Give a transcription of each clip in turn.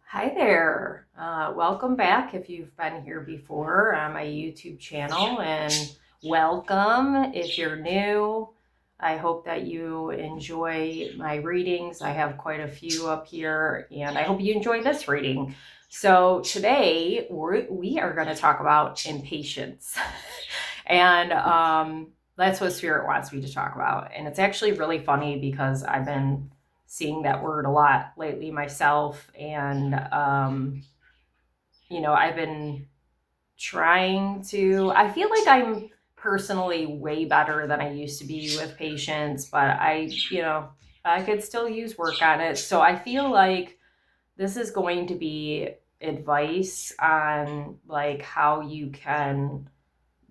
Hi there. Welcome back if you've been here before on my YouTube channel, and welcome if you're new. I hope that you enjoy my readings. I have quite a few up here, and I hope you enjoy this reading. So today we are going to talk about impatience. and that's what Spirit wants me to talk about. And it's actually really funny because I've been seeing that word a lot lately myself. And, I've been I feel like I'm personally way better than I used to be with patience, but I could still use work on it. So I feel like this is going to be advice on like how you can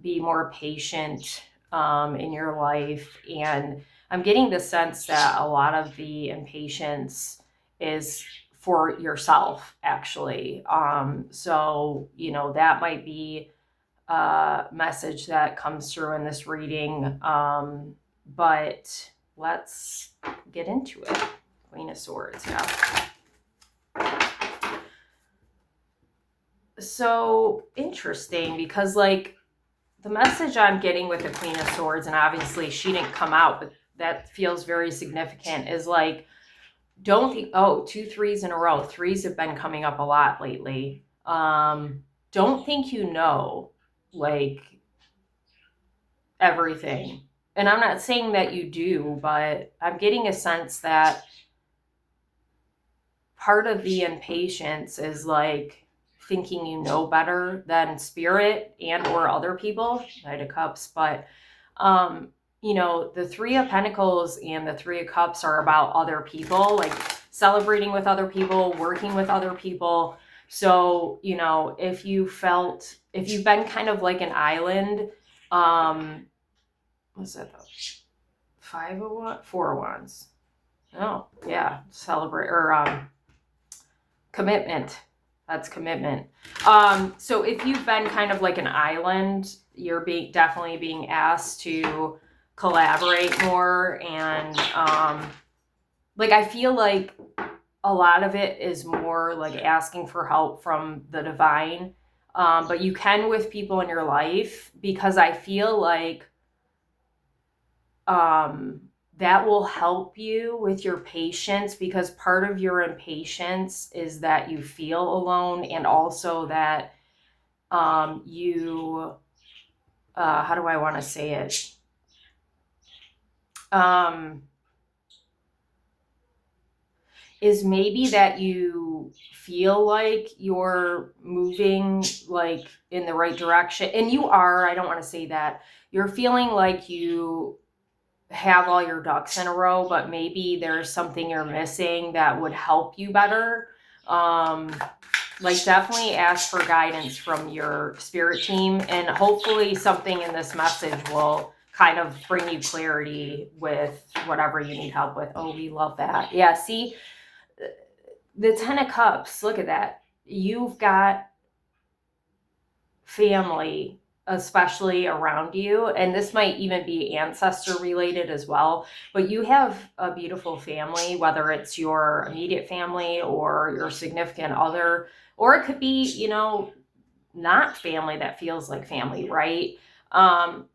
be more patient in your life. And I'm getting the sense that a lot of the impatience is for yourself, actually. That might be a message that comes through in this reading. But let's get into it. Queen of Swords, yeah. So interesting because, like, the message I'm getting with the Queen of Swords, and obviously she didn't come out, but that feels very significant, is like, don't think, oh, 2 3s in a row. Threes have been coming up a lot lately. Don't think you know, like, everything. And I'm not saying that you do, but I'm getting a sense that part of the impatience is like thinking you know better than Spirit and or other people. Knight of Cups. But the Three of Pentacles and the Three of Cups are about other people, like celebrating with other people, working with other people. So if you've been kind of like an island, what's that though? 4 of Wands. Oh yeah, celebrate or commitment. That's commitment. So if you've been kind of like an island, you're definitely being asked to collaborate more. And I feel like a lot of it is more like asking for help from the divine. But you can with people in your life, because I feel like that will help you with your patience, because part of your impatience is that you feel alone, and also that you how do I want to say it, is maybe that you feel like you're moving like in the right direction, and you are. I don't want to say that you're feeling like you have all your ducks in a row, but maybe there's something you're missing that would help you better. Definitely ask for guidance from your spirit team, and hopefully something in this message will kind of bring you clarity with whatever you need help with. Oh, we love that. Yeah, see, the Ten of Cups, look at that. You've got family, especially around you, and this might even be ancestor related as well, but you have a beautiful family, whether it's your immediate family or your significant other, or it could be not family that feels like family, right?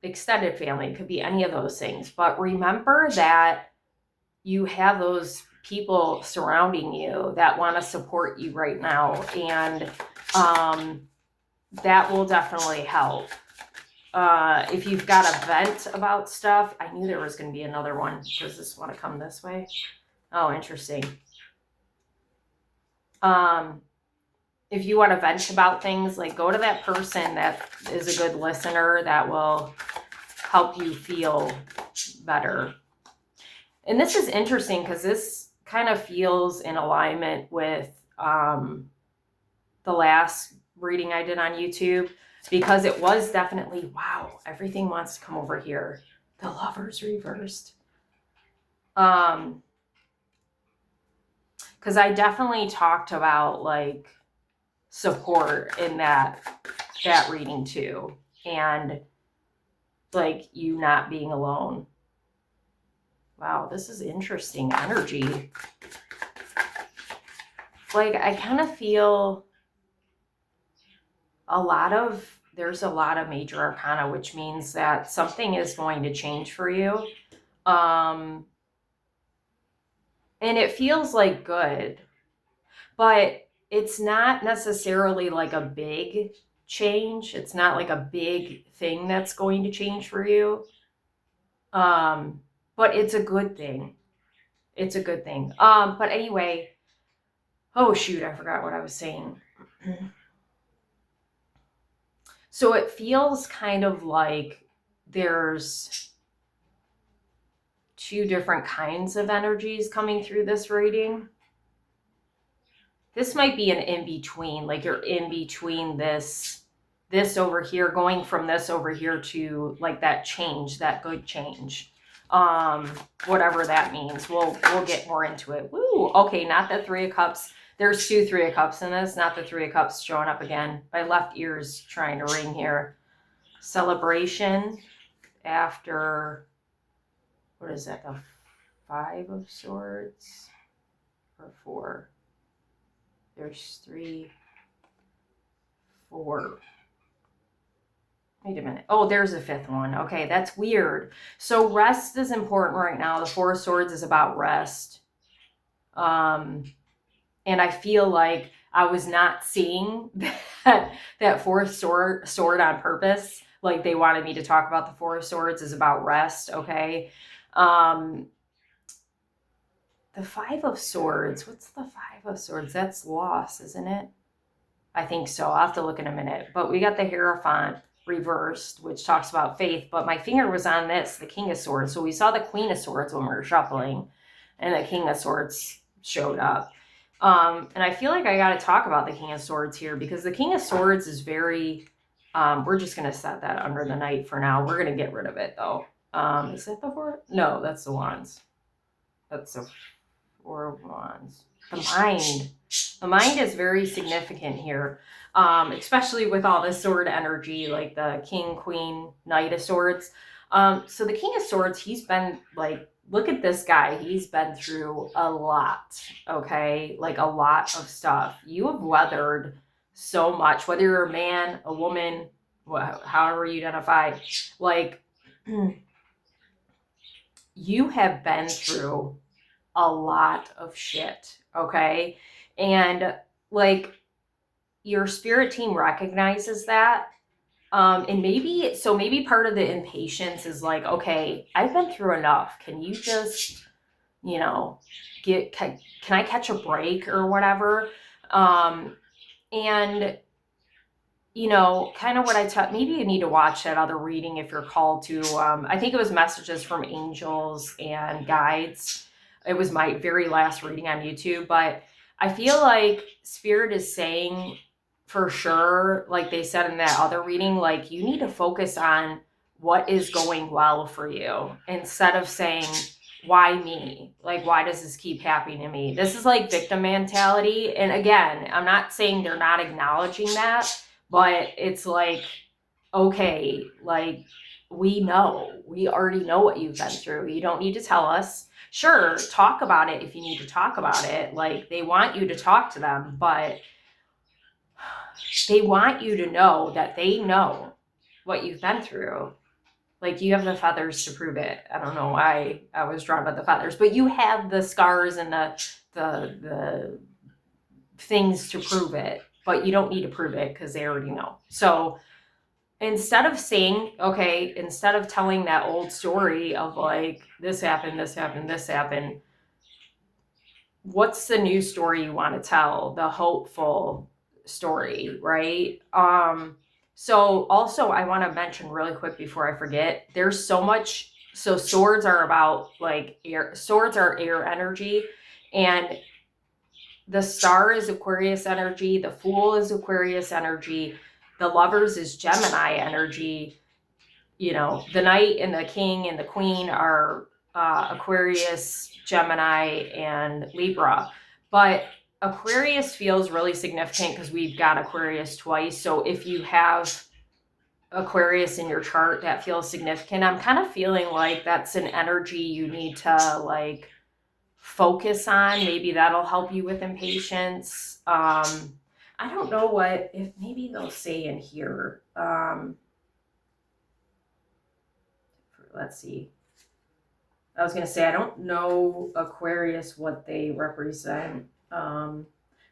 Extended family, it could be any of those things. But remember that you have those people surrounding you that want to support you right now, and that will definitely help. If you've got a vent about stuff, I knew there was going to be another one. Does this want to come this way? Oh, interesting. If you want to vent about things, like, go to that person that is a good listener that will help you feel better. And this is interesting because this kind of feels in alignment with the last reading I did on YouTube, because it was definitely, wow, everything wants to come over here. The Lovers reversed. Because I definitely talked about like support in that reading too, and like you not being alone. Wow, this is interesting energy. like, I kind of feel there's a lot of major arcana, which means that something is going to change for you. And it feels like good, but it's not necessarily like a big change. It's not like a big thing that's going to change for you. But it's a good thing. It's a good thing. But anyway, oh shoot, I forgot what I was saying. So it feels kind of like there's two different kinds of energies coming through this reading. This might be an in-between, like you're in between this over here, going from this over here to like that change, that good change. Whatever that means. We'll get more into it. Woo! Okay, not the Three of Cups. There's two Three of Cups in this, not the Three of Cups showing up again. My left ear's trying to ring here. Celebration after, what is that, the Five of Swords? Or four? There's 3, 4. Wait a minute. Oh, there's a fifth one. Okay, that's weird. So rest is important right now. The Four of Swords is about rest. And I feel like I was not seeing that fourth sword on purpose. Like they wanted me to talk about the Four of Swords is about rest. Okay. The Five of Swords. What's the Five of Swords? That's loss, isn't it? I think so. I'll have to look in a minute. But we got the Hierophant reversed, which talks about faith. But my finger was on this, the King of Swords. So we saw the Queen of Swords when we were shuffling, and the King of Swords showed up. And I feel like I got to talk about the King of Swords here because the King of Swords is very, we're just going to set that under the Knight for now. We're going to get rid of it though. Is that the Four? No, that's the Wands. That's the Four of Wands. The mind. The mind is very significant here, especially with all this sword energy, like the King, Queen, Knight of Swords. So the King of Swords, he's been like, look at this guy. He's been through a lot, okay? Like a lot of stuff. You have weathered so much, whether you're a man, a woman, however you identify, like you have been through a lot of shit, okay? And like your spirit team recognizes that. And maybe part of the impatience is like, okay, I've been through enough. Can you just, can I catch a break or whatever? And kind of what I taught, maybe you need to watch that other reading if you're called to. I think it was messages from angels and guides. It was my very last reading on YouTube, but I feel like Spirit is saying for sure, like they said in that other reading, like you need to focus on what is going well for you instead of saying, why me? Like, why does this keep happening to me? This is like victim mentality. And again, I'm not saying they're not acknowledging that, but it's like, okay, like we already know what you've been through. You don't need to tell us. Sure, talk about it if you need to talk about it. Like they want you to talk to them, but they want you to know that they know what you've been through. Like you have the feathers to prove it. I don't know why I was drawn by the feathers, but you have the scars and the things to prove it, but you don't need to prove it because they already know. So instead of saying, okay, instead of telling that old story of like, this happened, what's the new story you want to tell? The hopeful story, right? So also I want to mention really quick before I forget, there's so much, so swords are about like air, swords are air energy, and the Star is Aquarius energy, the Fool is Aquarius energy, the Lovers is Gemini energy. The Knight and the King and the Queen are Aquarius, Gemini, and Libra. But Aquarius feels really significant because we've got Aquarius twice. So if you have Aquarius in your chart, that feels significant. I'm kind of feeling like that's an energy you need to like focus on. Maybe that'll help you with impatience. I don't know if maybe they'll say in here. Let's see. I was going to say, I don't know Aquarius, what they represent.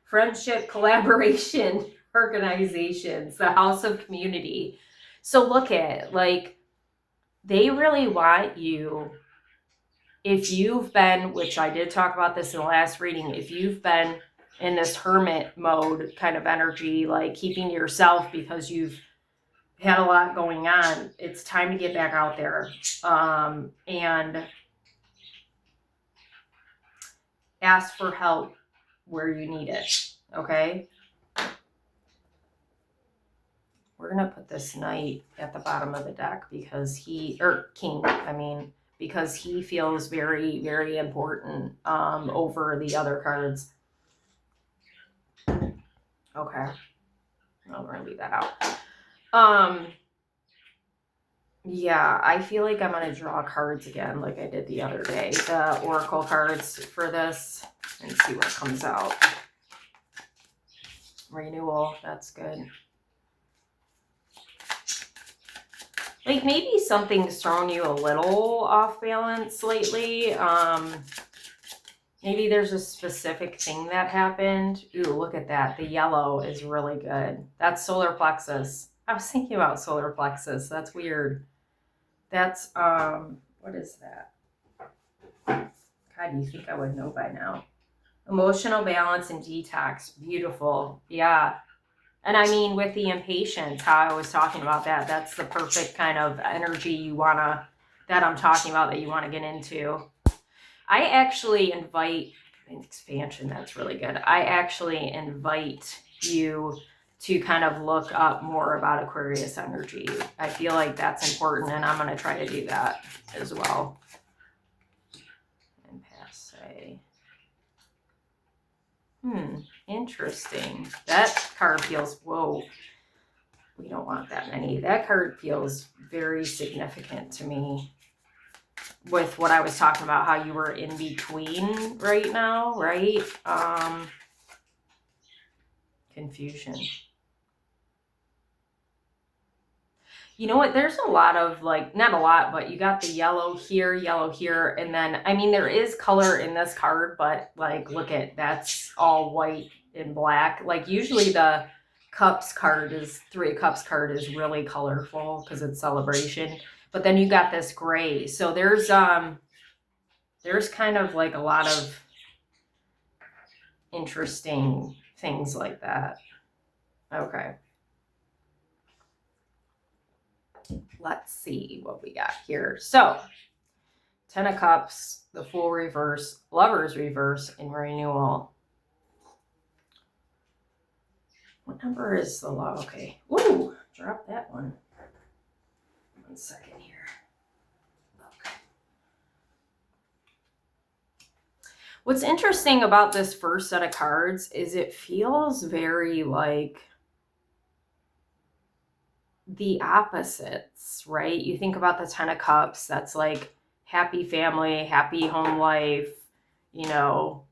Friendship, collaboration, organizations, the house of community. So look at, like, they really want you, if you've been, which I did talk about this in the last reading, if you've been in this hermit mode kind of energy, like keeping to yourself because you've had a lot going on, it's time to get back out there and ask for help where you need it. Okay. We're going to put this knight at the bottom of the deck because king, because he feels very, very important over the other cards. Okay. Well, we're going to leave that out. Yeah, I feel like I'm going to draw cards again like I did the other day. The oracle cards for this, and see what comes out. Renewal, that's good. Like maybe something's thrown you a little off balance lately. Maybe there's a specific thing that happened. Ooh, look at that. The yellow is really good. That's solar plexus. I was thinking about solar plexus. That's weird. That's, what is that? God, you think I would know by now. Emotional balance and detox. Beautiful. Yeah. And I mean, with the impatience, how I was talking about that, that's the perfect kind of energy that I'm talking about, that you want to get into. I actually invite expansion. That's really good. I actually invite you to kind of look up more about Aquarius energy. I feel like that's important, and I'm going to try to do that as well. And passe. Interesting. That card feels, whoa, we don't want that many. That card feels very significant to me with what I was talking about, how you were in between right now, right? Confusion. You know what? There's a lot of, like, not a lot, but you got the yellow here, and then, I mean, there is color in this card, but, like, look at, that's all white and black. Like, usually the cups card is, Three of Cups card is really colorful because it's celebration. But then you got this gray. So there's kind of like a lot of interesting things like that. Okay. Let's see what we got here. So, Ten of Cups, the Fool reverse, Lovers reverse, and renewal. What number is the love? Okay. Ooh, drop that one. 1 second here. Okay. What's interesting about this first set of cards is it feels very like the opposites, right? You think about the Ten of Cups, that's like happy family, happy home life, you know,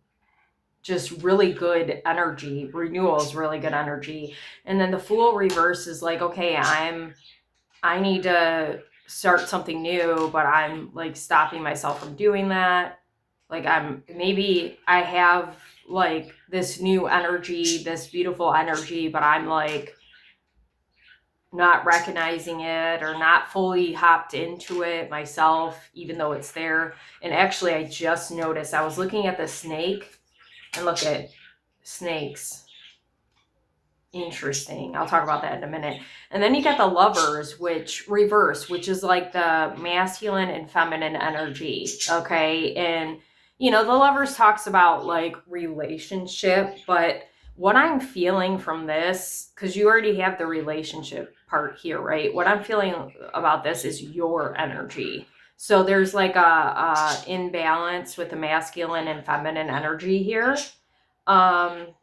just really good energy. Renewal is really good energy. And then the Fool reverse is like, okay, I need to start something new, but I'm like stopping myself from doing that. Like maybe I have like this new energy, this beautiful energy, but I'm like not recognizing it or not fully hopped into it myself, even though it's there. And actually, I just noticed, I was looking at the snake, and look at snakes. Interesting. I'll talk about that in a minute. And then you got the Lovers, which reverse, which is like the masculine and feminine energy. Okay. And, you know, the Lovers talks about like relationship, but what I'm feeling from this, because you already have the relationship part here, right? What I'm feeling about this is your energy. So there's like a imbalance with the masculine and feminine energy here. And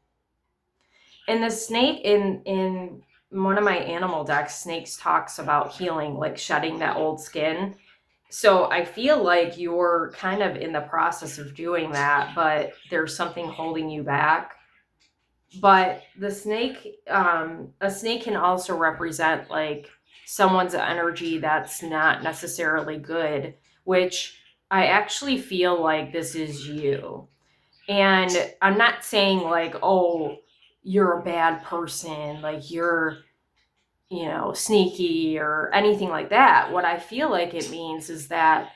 the snake in one of my animal decks, snakes talks about healing, like shedding that old skin. So I feel like you're kind of in the process of doing that, but there's something holding you back. But the snake, a snake can also represent like someone's energy that's not necessarily good, which I actually feel like this is you. And I'm not saying like, oh, you're a bad person, like you're, sneaky or anything like that. What I feel like it means is that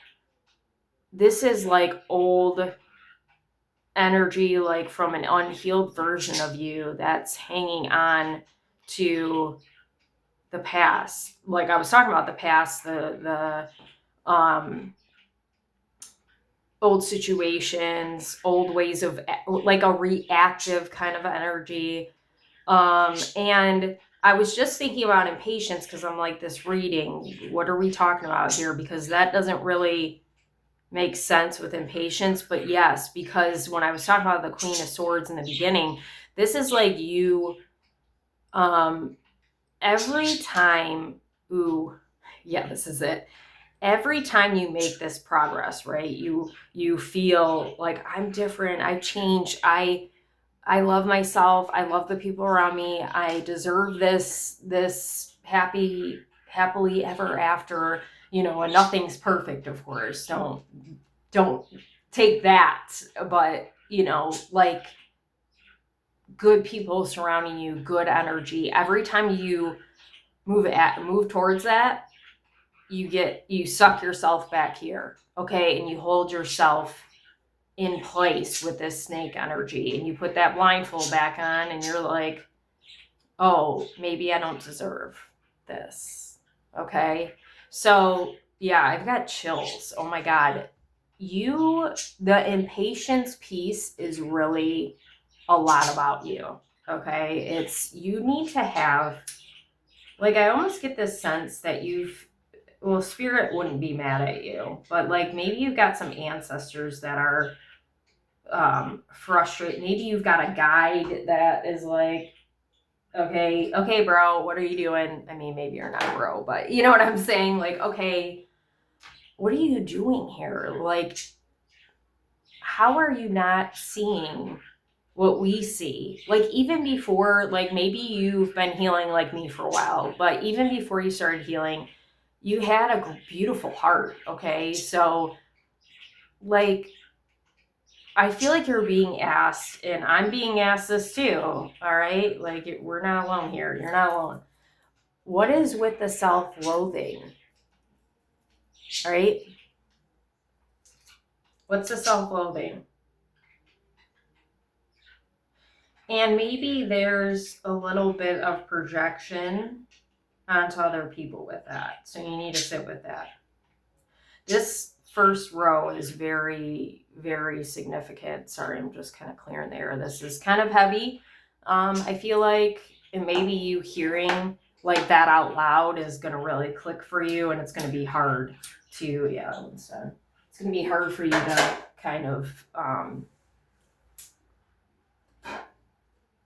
this is like old energy, like from an unhealed version of you that's hanging on to the past. Like I was talking about the past, the old situations, old ways of like a reactive kind of energy. And I was just thinking about impatience because I'm like, this reading, what are we talking about here? Because that doesn't really make sense with impatience. But yes, because when I was talking about the Queen of Swords in the beginning, this is like you, um, every time, ooh, yeah, this is it. Every time you make this progress, right? You feel like I'm different, I've changed, I love myself. I love the people around me. I deserve this happily ever after, and nothing's perfect, of course. Don't take that, but like good people surrounding you, good energy. Every time you move towards that, you suck yourself back here. Okay? And you hold yourself in place with this snake energy, and you put that blindfold back on and you're like, oh, maybe I don't deserve this. Okay. So yeah, I've got chills. Oh my God. The impatience piece is really a lot about you. Okay. You need to have, like, I almost get this sense that spirit wouldn't be mad at you, but like maybe you've got some ancestors that are frustrated. Maybe you've got a guide that is like, okay, bro, what are you doing? I mean, maybe you're not a bro, but you know what I'm saying? Like, okay, what are you doing here? Like, how are you not seeing what we see? Like, even before, like, maybe you've been healing like me for a while, but even before you started healing, you had a beautiful heart, okay? So, like, I feel like you're being asked, and I'm being asked this too, all right? Like, we're not alone here. You're not alone. What is with the self-loathing? All right? What's the self-loathing? And maybe there's a little bit of projection onto other people with that. So you need to sit with that. This first row is very, very significant. Sorry, I'm just kind of clearing the air. This is kind of heavy. I feel like, and maybe you hearing like that out loud is going to really click for you, and it's going to be hard to, it's going to be hard for you to kind of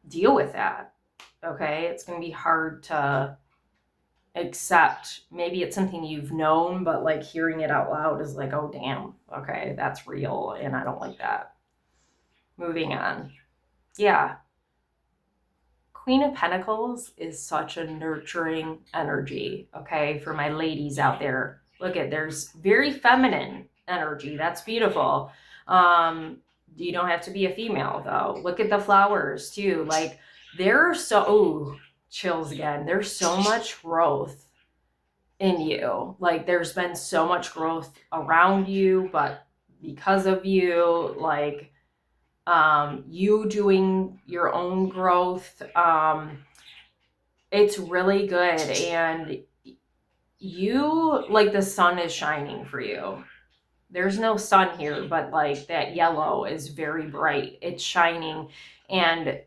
deal with that. Okay, it's going to be hard to accept. Maybe it's something you've known, but like hearing it out loud is like, oh damn, okay, that's real, and I don't like that. Moving on. Yeah. Queen of Pentacles is such a nurturing energy, okay, for my ladies out there. Look at, there's very feminine energy. That's beautiful. You don't have to be a female though. Look at the flowers too. Like chills again. There's so much growth in you. Like there's been so much growth around you, but because of you, like you doing your own growth, it's really good. And you, like, the sun is shining for you. There's no sun here, but like that yellow is very bright. It's shining, and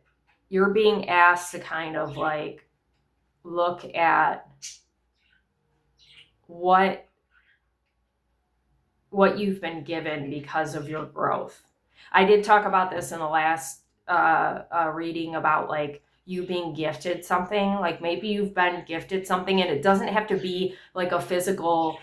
you're being asked to kind of like look at what you've been given because of your growth. I did talk about this in the last reading about like you being gifted something. Like maybe you've been gifted something, and it doesn't have to be like a physical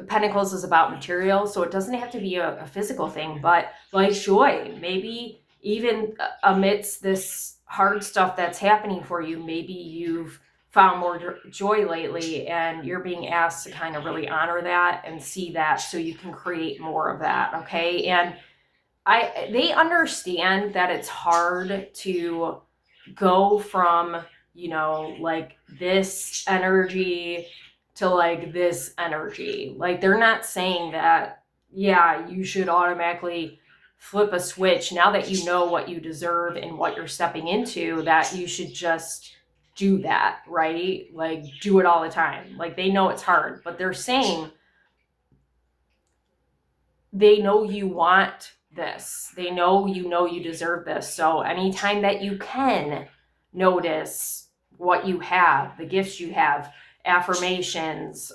Pentacles is about material, so it doesn't have to be a physical thing, but like joy, maybe even amidst this hard stuff that's happening for you, maybe you've found more joy lately, and you're being asked to kind of really honor that and see that so you can create more of that. Okay. And they understand that it's hard to go from, like this energy to like this energy. Like they're not saying that, yeah, you should automatically flip a switch now that you know what you deserve and what you're stepping into, that you should just do that, right? Like do it all the time. Like they know it's hard, but they're saying they know you want this. They know you deserve this. So anytime that you can notice what you have, the gifts you have, affirmations,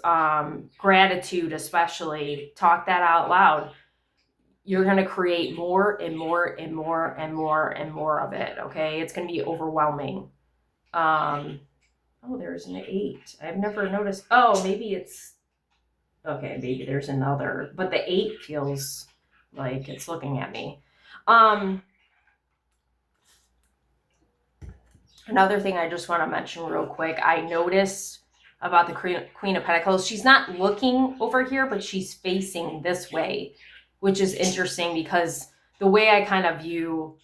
gratitude, especially, talk that out loud. You're going to create more and more and more and more and more of it. Okay. It's going to be overwhelming. Oh, there's an 8. I've never noticed. Oh, maybe it's, okay, maybe there's another, but the 8 feels like it's looking at me. Another thing I just want to mention real quick, I noticed about the Queen of Pentacles, she's not looking over here, but she's facing this way, which is interesting because the way I kind of view,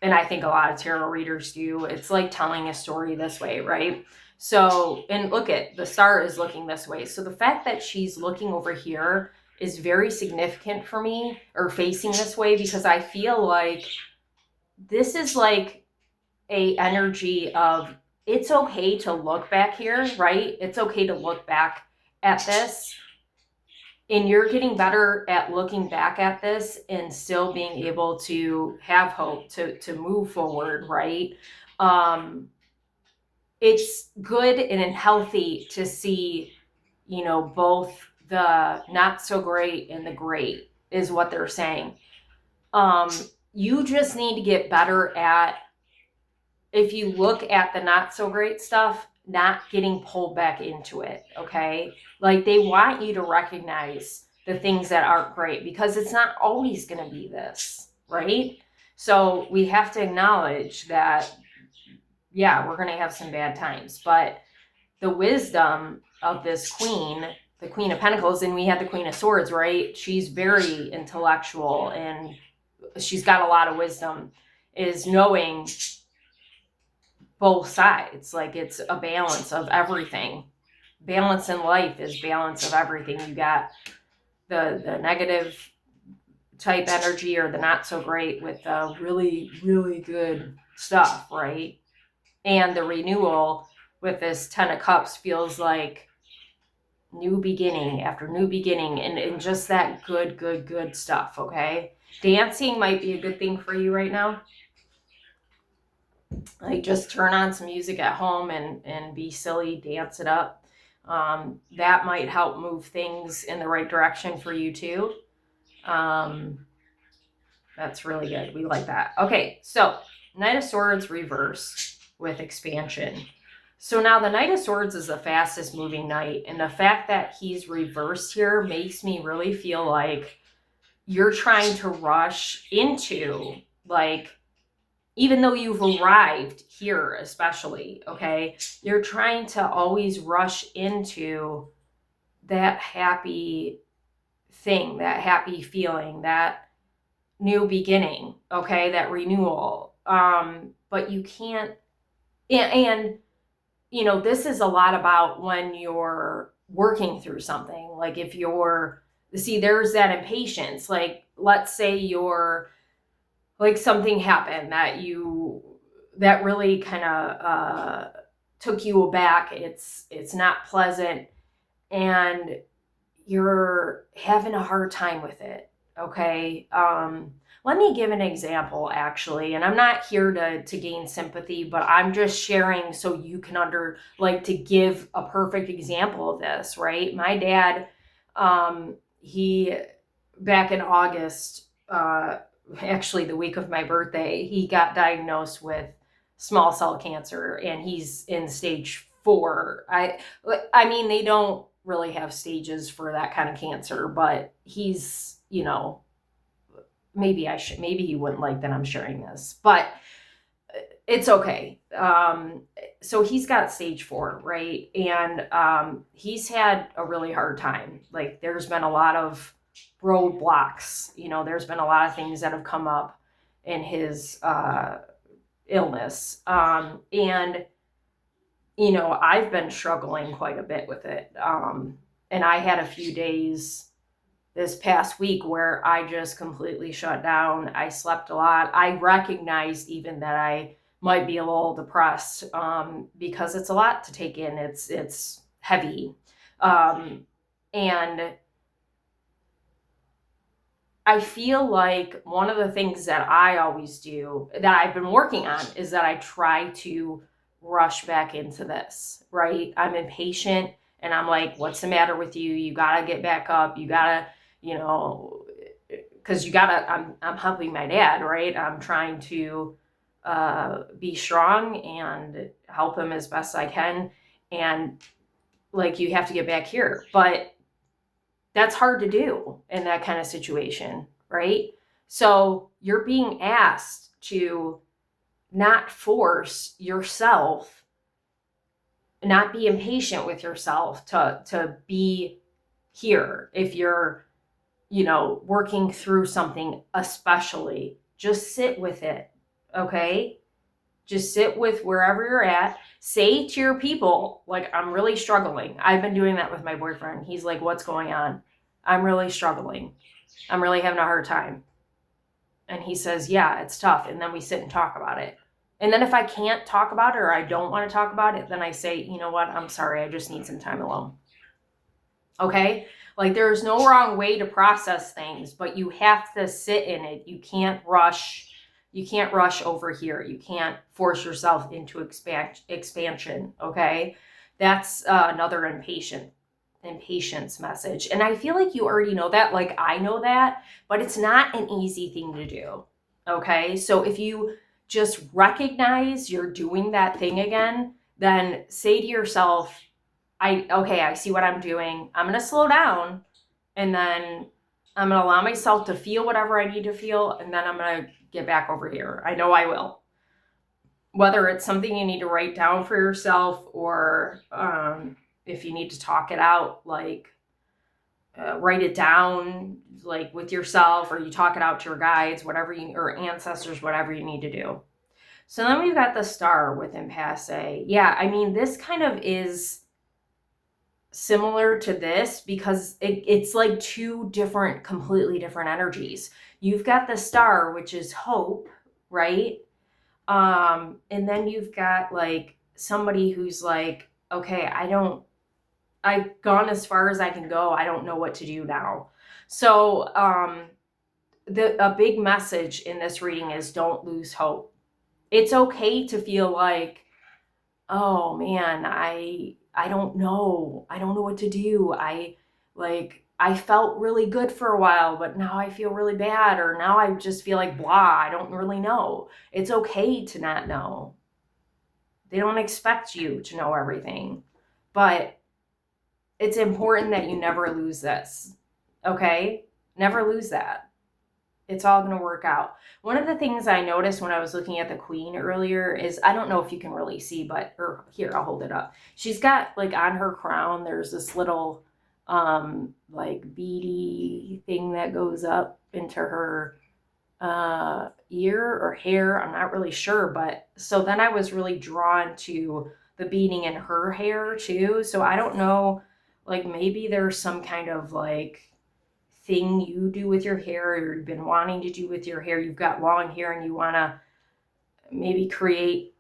and I think a lot of tarot readers do, it's like telling a story this way, right? So, and look at, the star is looking this way. So the fact that she's looking over here is very significant for me, or facing this way, because I feel like this is like a energy of, it's okay to look back here, right? It's okay to look back at this. And you're getting better at looking back at this and still being able to have hope, to move forward, right? It's good and healthy to see, both the not so great and the great, is what they're saying. You just need to get better at, if you look at the not so great stuff, not getting pulled back into it, okay? Like they want you to recognize the things that aren't great, because it's not always going to be this, right? So we have to acknowledge that, yeah, we're going to have some bad times, but the wisdom of this queen, the Queen of Pentacles, and we had the Queen of Swords, right? She's very intellectual and she's got a lot of wisdom, is knowing both sides. Like it's a balance of everything. Balance in life is balance of everything. You got the negative type energy, or the not so great, with the really, really good stuff, right? And the renewal with this 10 of Cups feels like new beginning after new beginning, and just that good stuff, okay? Dancing might be a good thing for you right now. Like just turn on some music at home and be silly, dance it up. That might help move things in the right direction for you too. That's really good. We like that. Okay, so Knight of Swords reverse with expansion. So now the Knight of Swords is the fastest moving knight, and the fact that he's reversed here makes me really feel like you're trying to rush into, like, even though you've arrived here especially, okay, you're trying to always rush into that happy thing, that happy feeling, that new beginning, okay, that renewal. But you can't, and this is a lot about when you're working through something. Like if you're, see, there's that impatience. Like, let's say you're, like something happened that really kind of took you aback. It's not pleasant, and you're having a hard time with it. Okay. Let me give an example, actually, and I'm not here to gain sympathy, but I'm just sharing so you can to give a perfect example of this, right? My dad, he, back in August, actually the week of my birthday, he got diagnosed with small cell cancer, and he's in stage 4. I mean, they don't really have stages for that kind of cancer, but he's, maybe he wouldn't like that I'm sharing this, but it's okay. So he's got stage 4, right? And he's had a really hard time. Like, there's been a lot of roadblocks, there's been a lot of things that have come up in his illness. And I've been struggling quite a bit with it. And I had a few days this past week where I just completely shut down. I slept a lot. I recognized even that I might be a little depressed, because it's a lot to take in. It's heavy. And I feel like one of the things that I always do, that I've been working on, is that I try to rush back into this, right? I'm impatient and I'm like, what's the matter with you? You gotta get back up. You gotta, because I'm helping my dad, right? I'm trying to be strong and help him as best I can. And like, you have to get back here. But that's hard to do in that kind of situation, right? So you're being asked to not force yourself, not be impatient with yourself to be here. If you're, working through something, especially, just sit with it, okay? Just sit with wherever you're at. Say to your people, like, I'm really struggling. I've been doing that with my boyfriend. He's like, what's going on? I'm really struggling. I'm really having a hard time. And he says, yeah, it's tough. And then we sit and talk about it. And then if I can't talk about it, or I don't want to talk about it, then I say, you know what? I'm sorry. I just need some time alone. Okay? Like, there's no wrong way to process things, but you have to sit in it. You can't rush. You can't rush over here. You can't force yourself into expansion. Okay? That's another impatience message. And I feel like you already know that. Like, I know that, but it's not an easy thing to do. Okay? So if you just recognize you're doing that thing again, then say to yourself, I see what I'm doing. I'm going to slow down, and then I'm going to allow myself to feel whatever I need to feel, and then I'm going to get back over here. I know I will. Whether it's something you need to write down for yourself, or if you need to talk it out, like write it down, like with yourself, or you talk it out to your guides, or ancestors, whatever you need to do. So then we've got the star with impasse. Yeah, I mean, this kind of is similar to this, because it's like two completely different energies. You've got the star, which is hope, right? And then you've got like somebody who's like, okay, I've gone as far as I can go. I don't know what to do now. So a big message in this reading is, don't lose hope. It's okay to feel like, oh man, I don't know. I don't know what to do. I felt really good for a while, but now I feel really bad, or now I just feel like blah, I don't really know. It's okay to not know. They don't expect you to know everything, but it's important that you never lose this. Okay? Never lose that. It's all going to work out. One of the things I noticed when I was looking at the queen earlier is, I don't know if you can really see, or here, I'll hold it up. She's got like on her crown, there's this little like beady thing that goes up into her ear or hair. I'm not really sure, but so then I was really drawn to the beading in her hair too. So I don't know, like maybe there's some kind of like thing you do with your hair, or you've been wanting to do with your hair. You've got long hair and you want to maybe create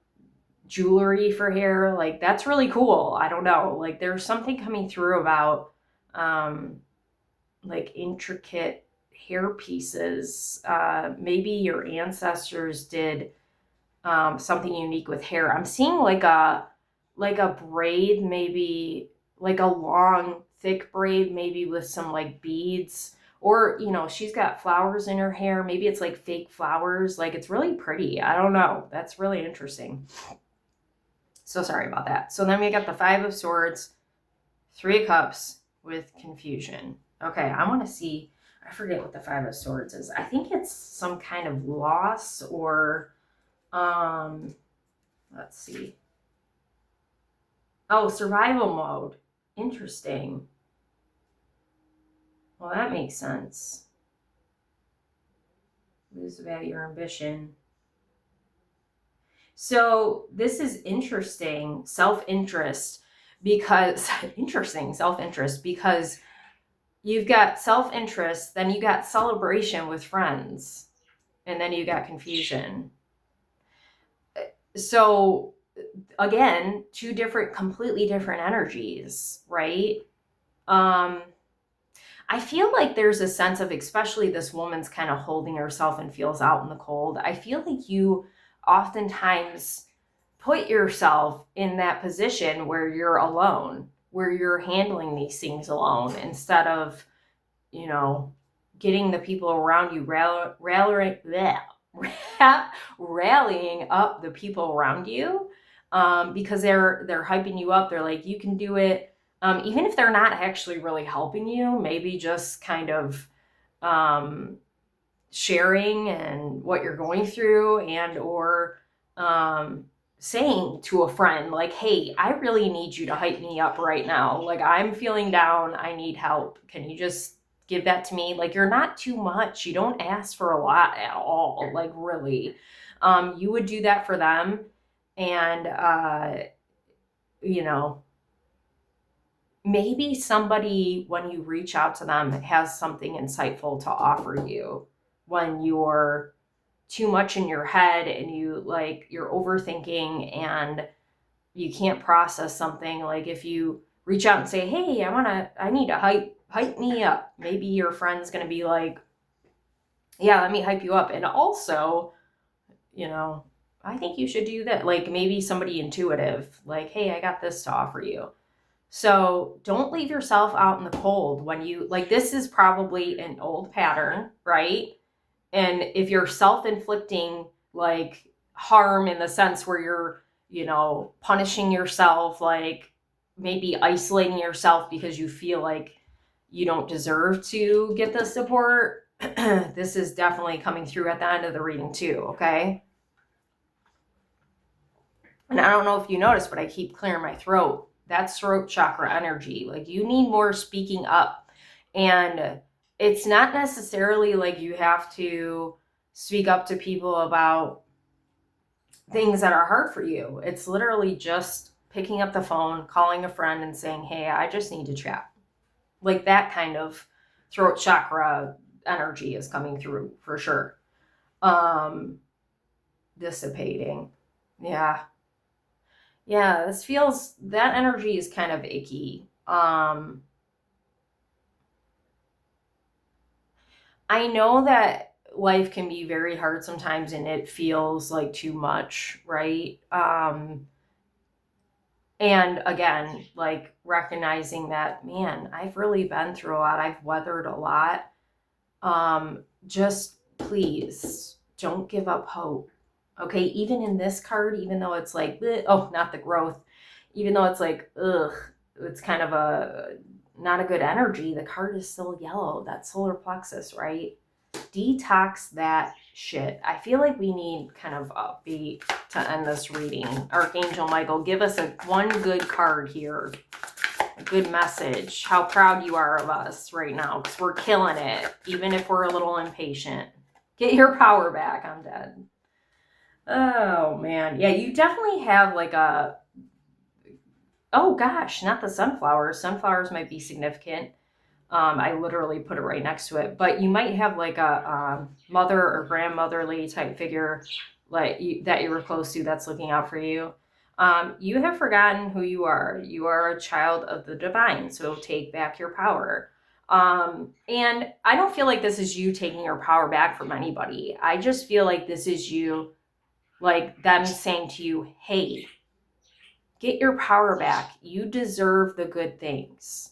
jewelry for hair. Like, that's really cool. I don't know. Like, there's something coming through about like intricate hair pieces. Maybe your ancestors did something unique with hair. I'm seeing like a braid, maybe like a long thick braid, maybe with some like beads, or she's got flowers in her hair. Maybe it's like fake flowers. Like, it's really pretty. I don't know. That's really interesting. So sorry about that. So then we got the 5 of Swords, Three of Cups with confusion. Okay, I want to see. I forget what the Five of Swords is. I think it's some kind of loss or, let's see. Oh, survival mode. Interesting. Well, that makes sense. Lose the value of your ambition. So this is interesting, self-interest, because because you've got self-interest, then you got celebration with friends, and then you got confusion. So again, two different, completely different energies, right? I feel like there's a sense of, especially this woman's kind of holding herself and feels out in the cold. I feel like you oftentimes put yourself in that position where you're alone, where you're handling these things alone instead of, getting the people around you, rallying up the people around you, because they're hyping you up. They're like, you can do it. Even if they're not actually really helping you, maybe just kind of sharing and what you're going through, and or saying to a friend like, hey, I really need you to hype me up right now. Like, I'm feeling down. I need help. Can you just give that to me? Like, you're not too much. You don't ask for a lot at all. Like, really. You would do that for them. And, maybe somebody, when you reach out to them, has something insightful to offer you when you're too much in your head and you're overthinking and you can't process something. Like, if you reach out and say, hey, I need to hype me up, maybe your friend's going to be like, yeah, let me hype you up. And also, I think you should do that. Like, maybe somebody intuitive, like, hey, I got this to offer you. So don't leave yourself out in the cold when this is probably an old pattern, right? And if you're self-inflicting like harm in the sense where you're, punishing yourself, like maybe isolating yourself because you feel like you don't deserve to get the support, this is definitely coming through at the end of the reading too, okay? And I don't know if you noticed, but I keep clearing my throat. That's throat chakra energy. Like, you need more speaking up. And it's not necessarily like you have to speak up to people about things that are hard for you. It's literally just picking up the phone, calling a friend and saying, hey, I just need to chat. Like, that kind of throat chakra energy is coming through for sure. Dissipating. Yeah. Yeah, that energy is kind of icky. I know that life can be very hard sometimes and it feels like too much, right? And again, like, recognizing that, man, I've really been through a lot. I've weathered a lot. Just please don't give up hope. Okay, even in this card, even though it's like, not the growth, even though it's like, it's kind of not a good energy, the card is still yellow. That solar plexus, right? Detox that shit. I feel like we need kind of upbeat to end this reading. Archangel Michael, give us one good card here. A good message. How proud you are of us right now, because we're killing it, even if we're a little impatient. Get your power back. I'm dead. Oh, man. Yeah, you definitely have like oh gosh, not the sunflowers. Sunflowers might be significant. I literally put it right next to it. But you might have like a mother or grandmotherly type figure that you were close to that's looking out for you. You have forgotten who you are. You are a child of the divine, so take back your power. And I don't feel like this is you taking your power back from anybody. I just feel like this is you, like them saying to you, hey, get your power back. You deserve the good things.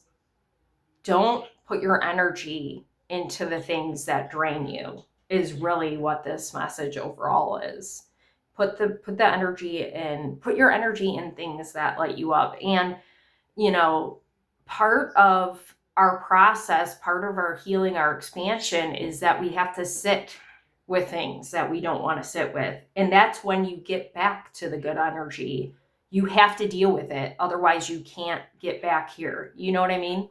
Don't put your energy into the things that drain you, is really what this message overall is. Put your energy in things that light you up. And, part of our process, part of our healing, our expansion is that we have to sit with things that we don't want to sit with. And that's when you get back to the good energy. You have to deal with it. Otherwise, you can't get back here. You know what I mean?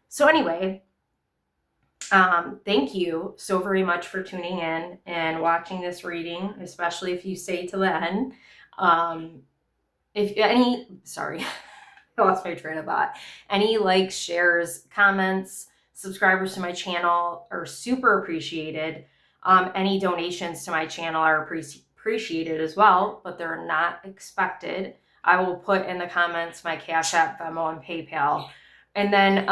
So anyway, thank you so very much for tuning in and watching this reading, especially if you stay to the end. Sorry, I lost my train of thought. Any likes, shares, comments, subscribers to my channel are super appreciated. Any donations to my channel are appreciated as well, but they're not expected. I will put in the comments my Cash App, Venmo, and PayPal. And then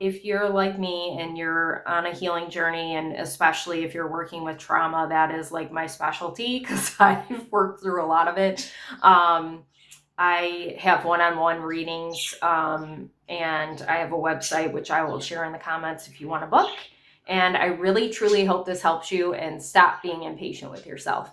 if you're like me and you're on a healing journey, and especially if you're working with trauma, that is like my specialty because I've worked through a lot of it. I have one-on-one readings, and I have a website, which I will share in the comments if you want to book. And I really, truly hope this helps you, and stop being impatient with yourself.